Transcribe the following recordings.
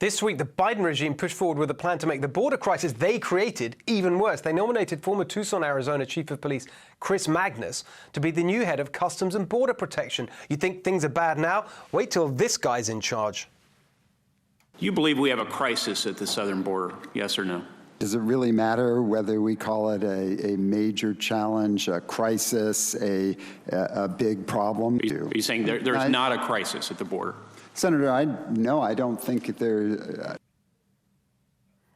This week, the Biden regime pushed forward with a plan to make the border crisis they created even worse. They nominated former Tucson, Arizona Chief of Police Chris Magnus to be the new head of Customs and Border Protection. You think things are bad now? Wait till this guy's in charge. You believe we have a crisis at the southern border, yes or no? Does it really matter whether we call it a major challenge, a crisis, a big problem? Are you saying there's not a crisis at the border? Senator, I don't think there...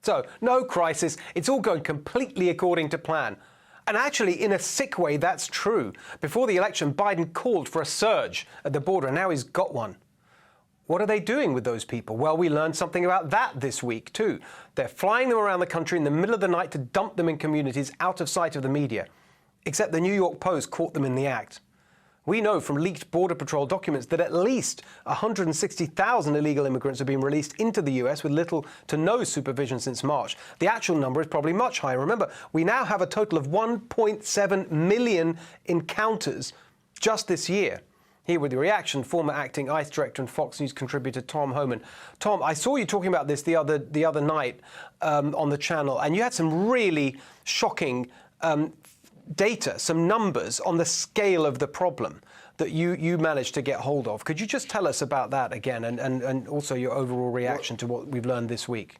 So, no crisis. It's all going completely according to plan. And actually, in a sick way, that's true. Before the election, Biden called for a surge at the border, and now he's got one. What are they doing with those people? Well, we learned something about that this week, too. They're flying them around the country in the middle of the night to dump them in communities out of sight of the media. Except the New York Post caught them in the act. We know from leaked Border Patrol documents that at least 160,000 illegal immigrants have been released into the U.S. with little to no supervision since March. The actual number is probably much higher. Remember, we now have a total of 1.7 million encounters just this year. Here with the reaction, former acting ICE director and Fox News contributor Tom Homan. Tom, I saw you talking about this the other night on the channel, and you had some really shocking data, some numbers on the scale of the problem that you managed to get hold of. Could you just tell us about that again, and also your overall reaction to what we've learned this week?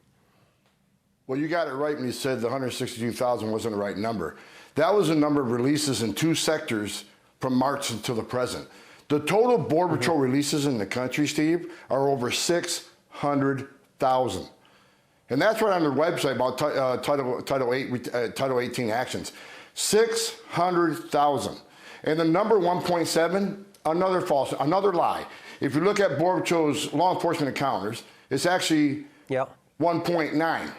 Well, you got it right when you said the 162,000 wasn't the right number. That was the number of releases in two sectors from March until the present. The total Border Patrol releases in the country, Steve, are over 600,000. And that's right on their website about Title 18 actions. 600,000. And the number 1.7, another lie. If you look at Border Patrol's law enforcement encounters, it's actually 1.9.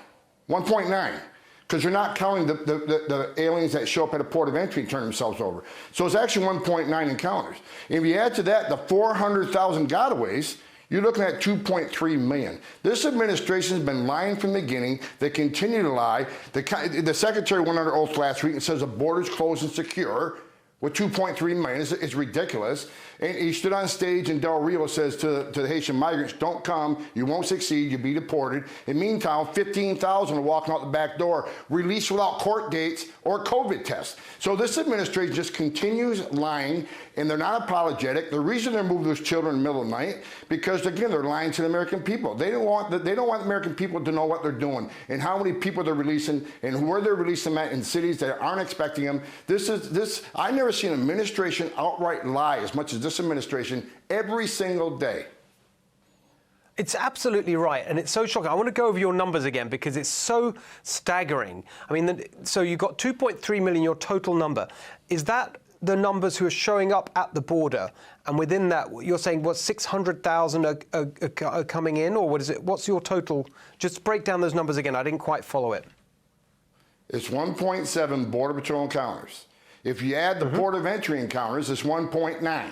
1.9. Because you're not counting the aliens that show up at a port of entry and turn themselves over. So it's actually 1.9 encounters. If you add to that the 400,000 gotaways, you're looking at 2.3 million. This administration has been lying from the beginning. They continue to lie. The secretary went under oath last week and says the border's closed and secure with 2.3 million. It's ridiculous. And he stood on stage in Del Rio, says to the Haitian migrants, don't come, you won't succeed, you'll be deported. In the meantime, 15,000 are walking out the back door, released without court dates or COVID tests. So this administration just continues lying, and they're not apologetic. The reason they're moving those children in the middle of the night, because again, they're lying to the American people. They don't want the American people to know what they're doing and how many people they're releasing and where they're releasing them at in cities that aren't expecting them. I've never seen an administration outright lie as much as this administration every single day. It's absolutely right, and it's so shocking. I want to go over your numbers again because it's so staggering. I mean, so you've got 2.3 million, your total number. Is that the numbers who are showing up at the border? And within that, you're saying, what, 600,000 are coming in, or what is it? What's your total? Just break down those numbers again. I didn't quite follow it. It's 1.7 Border Patrol encounters. If you add the port of entry encounters, it's 1.9.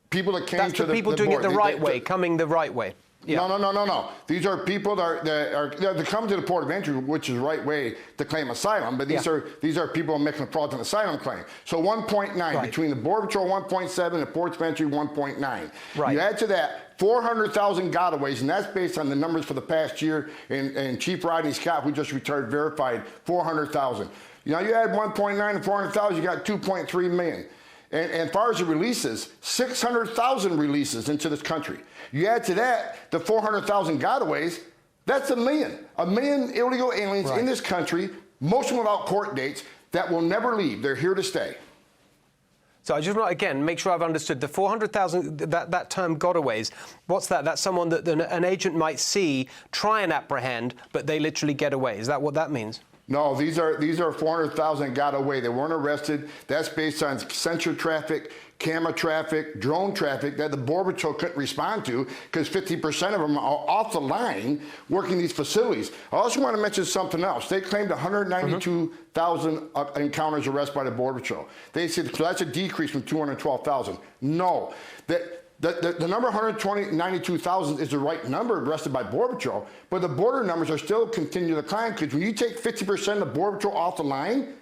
People that came That's to the people doing it the right way, coming the right way. Yeah. No. These are people that come to the port of entry, which is the right way to claim asylum, but these are people making a fraudulent asylum claim. So 1.9 between the Border Patrol 1.7 and the ports of entry 1.9. Right. You add to that 400,000 gotaways, and that's based on the numbers for the past year, and Chief Rodney Scott, who just retired, verified 400,000. You add 1.9 to 400,000, you got 2.3 million. And as far as the releases, 600,000 releases into this country. You add to that the 400,000 gotaways, that's a million. A million illegal aliens in this country, most of them without court dates, that will never leave. They're here to stay. So I just want to, again, make sure I've understood. The 400,000, that term gotaways, what's that? That's someone that an agent might see, try and apprehend, but they literally get away. Is that what that means? No, these are 400,000 that got away. They weren't arrested. That's based on sensor traffic, camera traffic, drone traffic that the Border Patrol couldn't respond to because 50% of them are off the line working these facilities. I also want to mention something else. They claimed 192,000 encounters arrested by the Border Patrol. They said so that's a decrease from 212,000. No. The number 192,000 is the right number arrested by Border Patrol, but the border numbers are still continuing to climb because when you take 50% of Border Patrol off the line,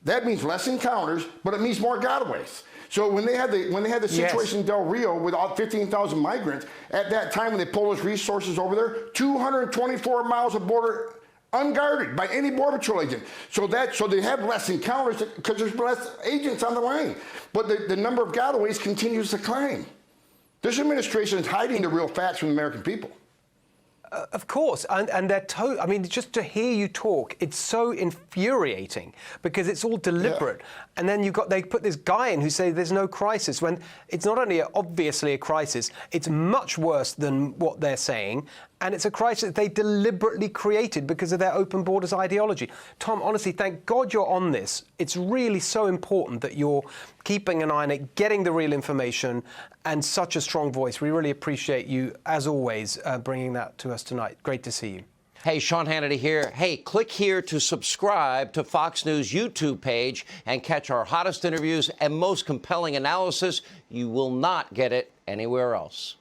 that means less encounters, but it means more gotaways. So when they had the situation in Del Rio with all 15,000 migrants, at that time when they pulled those resources over there, 224 miles of border unguarded by any Border Patrol agent. So they have less encounters because there's less agents on the line. But the number of gotaways continues to climb. This administration is hiding the real facts from the American people. Of course, and they're I mean, just to hear you talk, it's so infuriating because it's all deliberate. And then they put this guy in who says there's no crisis when it's not only obviously a crisis, it's much worse than what they're saying. And it's a crisis they deliberately created because of their open borders ideology. Tom, honestly, thank God you're on this. It's really so important that you're keeping an eye on it, getting the real information, and such a strong voice. We really appreciate you, as always, bringing that to us tonight. Great to see you. Hey, Sean Hannity here. Hey, click here to subscribe to Fox News YouTube page and catch our hottest interviews and most compelling analysis. You will not get it anywhere else.